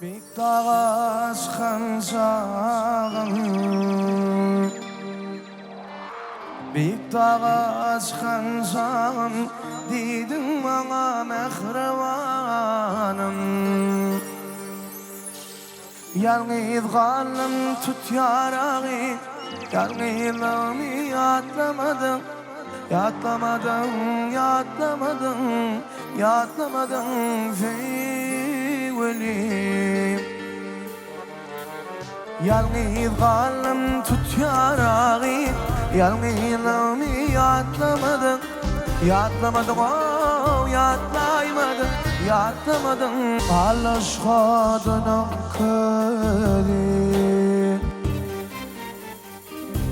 Büyük dağa çıkan çağım, büyük dağa çıkan çağım, deydin bana mehribanım. Yalnız kalım tut yarağı, yalnızlığımı yatlamadım. Yatlamadım, yatlamadım, yatlamadım sevgilim. Yalnız kalım tut yarağı, yalnızlığımı yatlamadım. Yatlamadım, oh, yatlaymadım, yatlamadım. Alışka dönüm köli,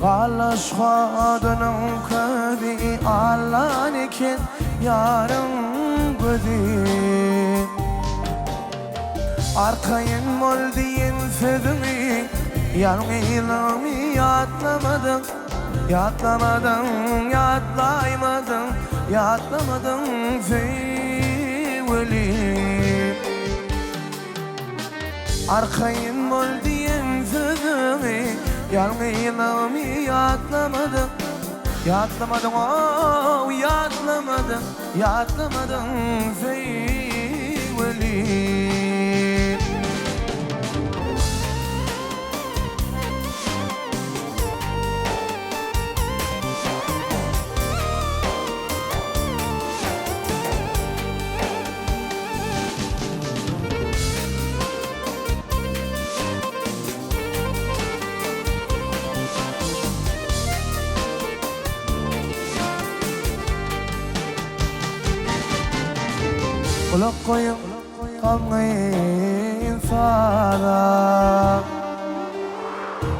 alışka dönüm köli. Allah'ın iken yarım gödi. Arkayın mol diyen sözümü, yalnızlığımı yatlamadım. Yatlamadım, yatlaymadım, yatlamadım sevgilim. Arkayın mol diyen sözümü, yalnızlığımı yatlamadım. Yatlamadım, oh, yatlamadım, yatlamadım sevgilim. Kulak koyun kalmayın sada,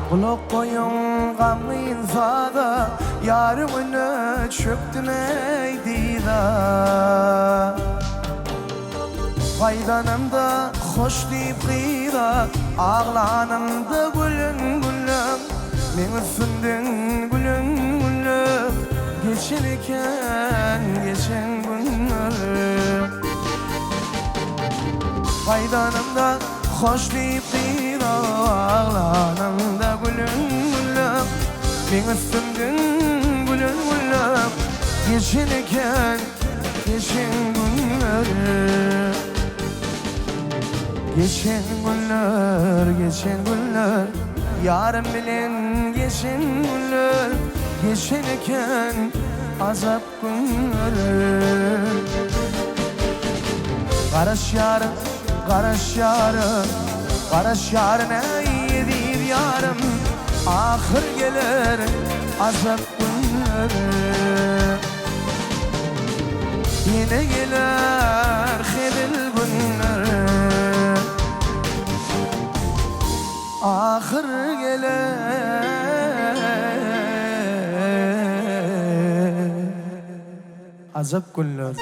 kulak koyun kalmayın sada. Yarımını çöktüm eydi da, faydanımda hoş deyip kıyda, ağlanımda gülün gülüm. Men üstünden gülün gülüm, geçerken geçen günler. Faydanımda hoş deyip bir ağlanımda gülün gülüm. Men üstümden gülün gülüm, geçerken geçen günler. Geçen günler, geçen günler, yarım bilen geçen günler. Geçerken azap günler. Karaş yarım, karaş yarım, karaş yarım eydir yarım. Ahır gelir azap günler. Yine gelir hedil günler. Ahır gelir azap günler.